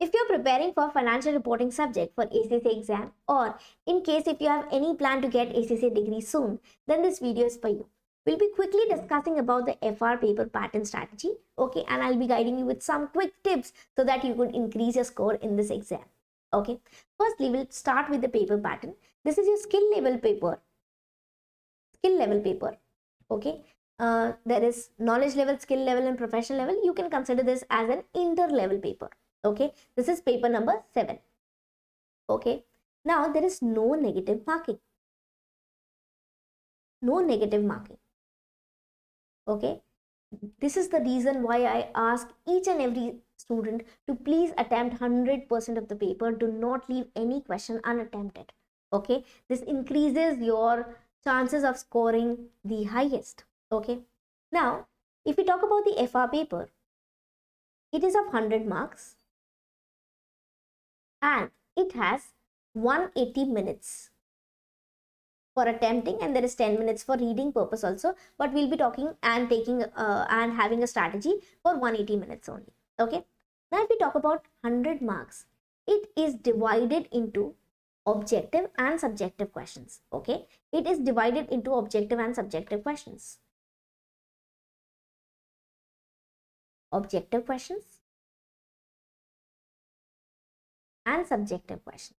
If you're preparing for financial reporting subject for ACCA exam, or in case if you have any plan to get ACCA degree soon, then this video is for you. We'll be quickly discussing about the FR paper pattern strategy, okay, and I'll be guiding you with some quick tips so that you could increase your score in this exam, okay. Firstly, we'll start with the paper pattern. This is your skill level paper, okay. There is knowledge level, skill level and professional level. You can consider this as an inter-level paper, okay. This is paper number 7, okay. Now there is no negative marking, okay. This is the reason why I ask each and every student to please attempt 100% of the paper. Do not leave any question unattempted, okay. This increases your chances of scoring the highest, okay. Now if we talk about the FR paper, it is of 100 marks and it has 180 minutes for attempting, and there is 10 minutes for reading purpose also, but we'll be talking and taking and having a strategy for 180 minutes only, okay. Now if we talk about 100 marks, it is divided into objective and subjective questions, okay. It is divided into objective and subjective questions. Objective questions and subjective questions.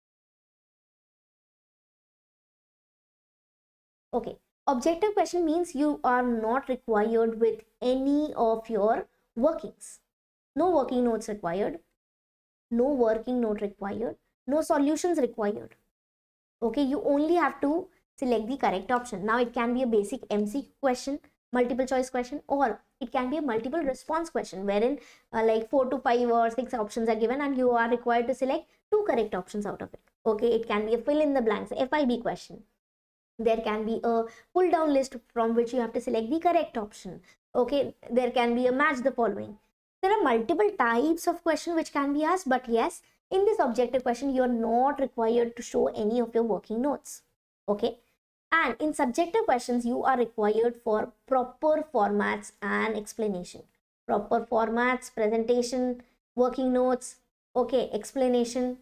Okay, objective question means you are not required with any of your workings. No working notes required, no working note required, no solutions required. Okay, you only have to select the correct option. Now it can be a basic MCQ question, multiple choice question, or it can be a multiple response question wherein like 4 to 5 or 6 options are given and you are required to select 2 correct options out of it. Okay, it can be a fill in the blanks, FIB question. There can be a pull down list from which you have to select the correct option. Okay, there can be a match the following. There are multiple types of question which can be asked, but yes, in this objective question you are not required to show any of your working notes, okay. And in subjective questions you are required for proper formats and explanation. Proper formats, presentation, working notes, okay, explanation,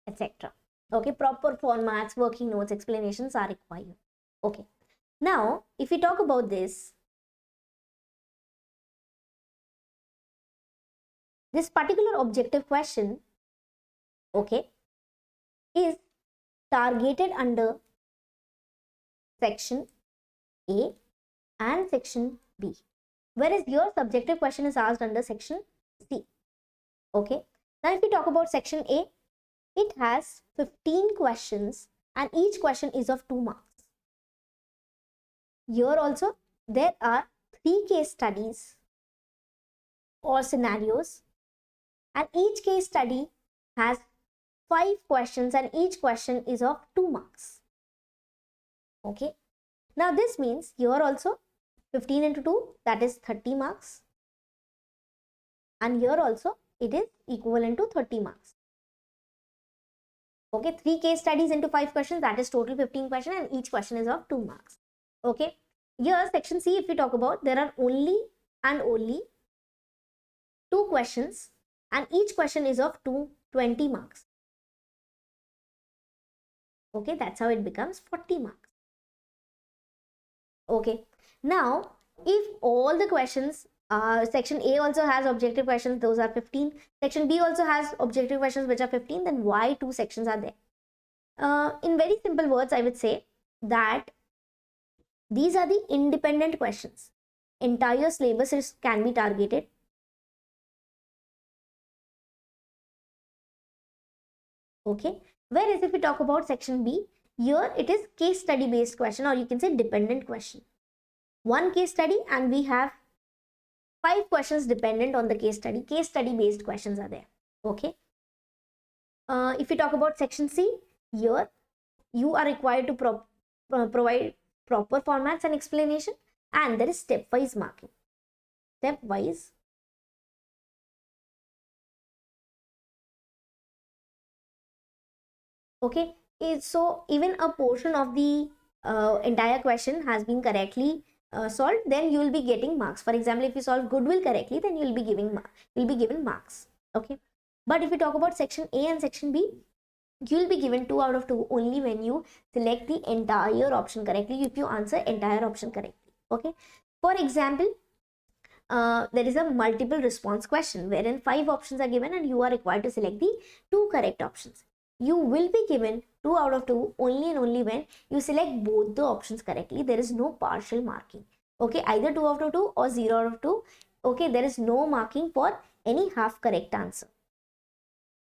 etc. Okay, proper formats, working notes, explanations are required, okay. Now if we talk about this particular objective question, okay, is targeted under section A and section B, whereas your subjective question is asked under section C, okay. Now if we talk about section A, it has 15 questions and each question is of 2 marks. Here also there are 3 case studies or scenarios and each case study has 5 questions and each question is of 2 marks, okay. Now this means here also 15 into 2, that is 30 marks, and here also it is equivalent to 30 marks, okay. 3 case studies into 5 questions, that is total 15 questions and each question is of 2 marks, okay. Here section C, if we talk about, there are only 2 questions and each question is of 20 marks, okay. That's how it becomes 40 marks, okay. Now if all the questions, section A also has objective questions, those are 15, section B also has objective questions which are 15, then why 2 sections are there? In very simple words, I would say that these are the independent questions. Entire syllabus can be targeted. Okay. Whereas if we talk about section B, here it is case study based question, or you can say dependent question. One case study and we have 5 questions dependent on the case study. Case study based questions are there. Okay. If we talk about section C, here you are required to provide proper formats and explanation, and there is stepwise marking. Stepwise. Okay, so even a portion of the entire question has been correctly solved, then you will be getting marks. For example, if you solve goodwill correctly, then you will be given marks. Okay. But if you talk about section A and section B, you will be given 2 out of 2 only when you select the entire option correctly, if you answer entire option correctly. Okay. For example, there is a multiple response question wherein 5 options are given and you are required to select the 2 correct options. You will be given 2 out of 2 only and only when you select both the options correctly. There is no partial marking. Okay, either 2 out of 2 or 0 out of 2. Okay, there is no marking for any half correct answer.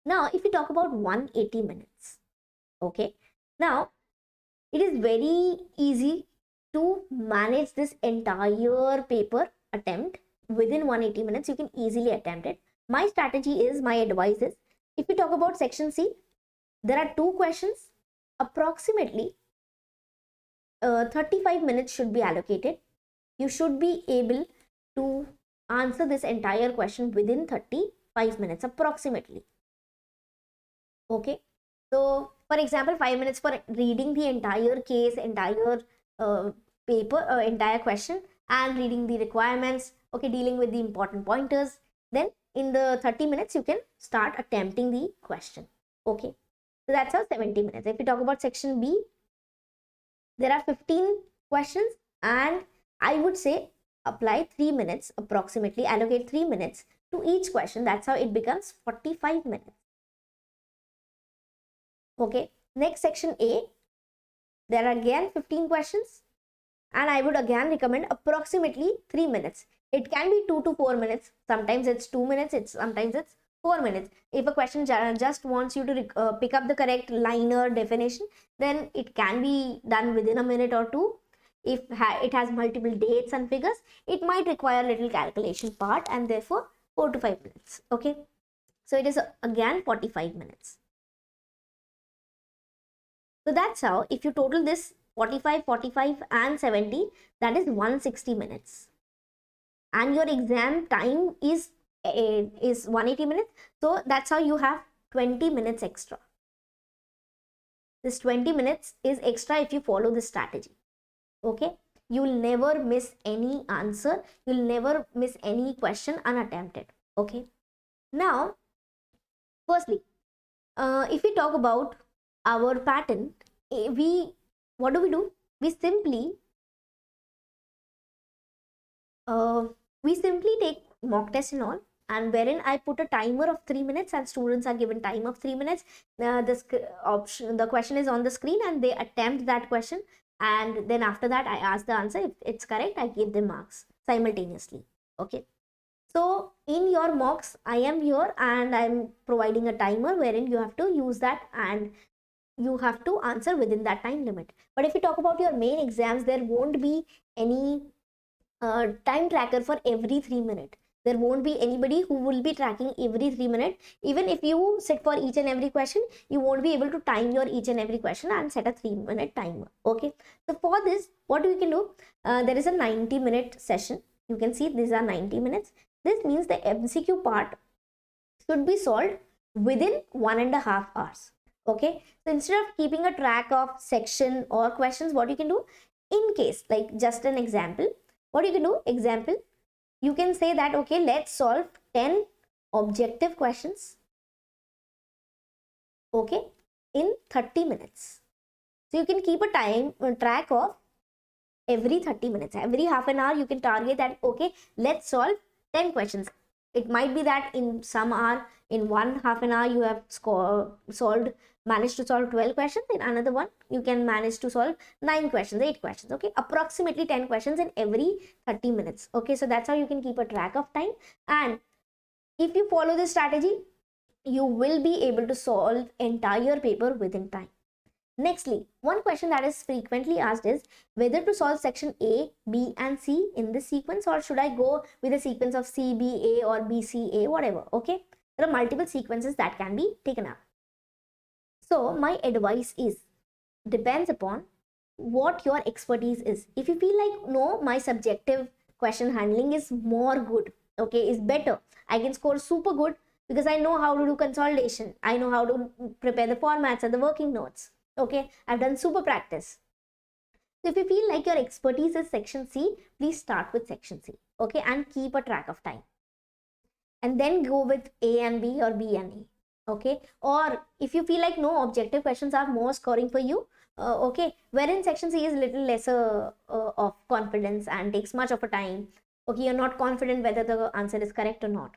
Now, if we talk about 180 minutes, okay, now it is very easy to manage this entire paper attempt within 180 minutes. You can easily attempt it. My strategy is, my advice is, if we talk about section C, there are 2 questions. Approximately 35 minutes should be allocated. You should be able to answer this entire question within 35 minutes approximately. Okay. So, for example, 5 minutes for reading the entire case, entire paper, entire question, and reading the requirements, okay, dealing with the important pointers. Then in the 30 minutes, you can start attempting the question. Okay. So that's how 70 minutes. If we talk about section B, there are 15 questions and I would say apply 3 minutes approximately, allocate 3 minutes to each question. That's how it becomes 45 minutes. Okay. Next, section A, there are again 15 questions and I would again recommend approximately 3 minutes. It can be 2 to 4 minutes. Sometimes it's 2 minutes, sometimes it's 4 minutes. If a question just wants you to pick up the correct line or definition, then it can be done within a minute or 2. If it has multiple dates and figures, it might require a little calculation part and therefore 4 to 5 minutes. Okay. So it is again 45 minutes. So that's how, if you total this 45, 45 and 70, that is 160 minutes. And your exam time is 180 minutes. So that's how you have 20 minutes extra. This 20 minutes is extra if you follow this strategy. Okay. You will never miss any answer. You will never miss any question unattempted. Okay. Now, firstly, if we talk about our pattern, what do? We simply take mock test and all, and wherein I put a timer of 3 minutes and students are given time of 3 minutes. The question is on the screen and they attempt that question, and then after that I ask the answer. If it's correct, I give them marks simultaneously. Okay. So in your mocks, I am here and I'm providing a timer wherein you have to use that and you have to answer within that time limit. But if you talk about your main exams, there won't be any time tracker for every 3 minutes. There won't be anybody who will be tracking every 3 minutes. Even if you sit for each and every question, you won't be able to time your each and every question and set a 3-minute timer. Okay. So for this, what we can do, there is a 90-minute session. You can see these are 90 minutes. This means the MCQ part should be solved within 1.5 hours. Okay. So instead of keeping a track of section or questions, what you can do, in case, like just an example, what you can do, example, you can say that, okay, let's solve 10 objective questions, okay, in 30 minutes. So you can keep a track of every 30 minutes, every half an hour you can target that, okay, let's solve 10 questions. It might be that in some hour, in one half an hour, you have managed to solve 12 questions. In another one, you can manage to solve 9 questions, 8 questions. Okay, approximately 10 questions in every 30 minutes. Okay, so that's how you can keep a track of time. And if you follow this strategy, you will be able to solve entire paper within time. Nextly, one question that is frequently asked is whether to solve section A, B and C in this sequence, or should I go with a sequence of C, B, A or B, C, A, whatever. Okay, there are multiple sequences that can be taken up. So my advice is, depends upon what your expertise is. If you feel like, no, my subjective question handling is more good, okay, is better, I can score super good because I know how to do consolidation, I know how to prepare the formats and the working notes. Okay, I've done super practice. So if you feel like your expertise is section C, please start with section C, okay, and keep a track of time. And then go with A and B or B and A, okay. Or if you feel like no, objective questions are more scoring for you, okay, wherein section C is little lesser of confidence and takes much of a time, okay, you're not confident whether the answer is correct or not,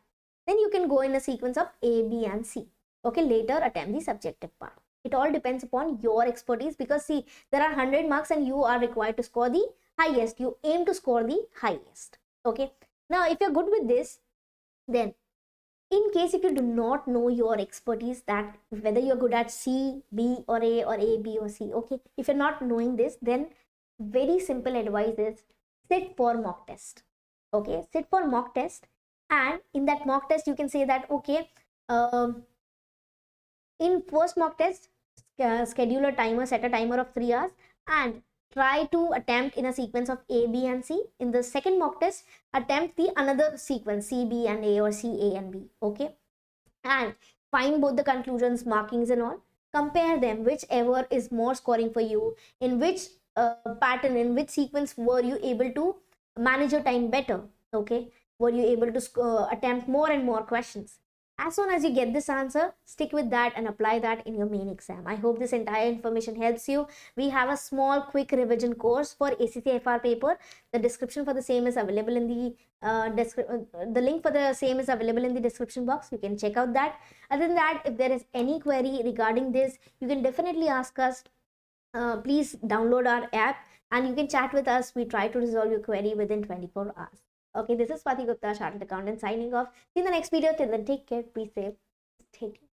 then you can go in a sequence of A, B and C, okay. Later attempt the subjective part. It all depends upon your expertise, because see, there are 100 marks and you are required to score the highest. You aim to score the highest, okay. Now if you're good with this, then in case if you do not know your expertise, that whether you're good at C, B or A, B or C, okay, if you're not knowing this, then very simple advice is sit for mock test, okay. Sit for mock test, and in that mock test you can say that, okay, in first mock test, schedule a timer, set a timer of 3 hours, and try to attempt in a sequence of A, B and C. In the second mock test, attempt the another sequence, C, B and A or C, A and B, okay. And find both the conclusions, markings and all, compare them, whichever is more scoring for you, in which pattern, in which sequence were you able to manage your time better, okay, were you able to attempt more and more questions. As soon as you get this answer, stick with that and apply that in your main exam. I hope this entire information helps you. We have a small quick revision course for ACCA paper. The description for the same is available in the the link for the same is available in the description box. You can check out that. Other than that, if there is any query regarding this, you can definitely ask us. Please download our app and you can chat with us. We try to resolve your query within 24 hours. Okay, this is Swati Gupta, Chartered Accountant, signing off. See you in the next video. Till then, take care, be safe, stay tuned.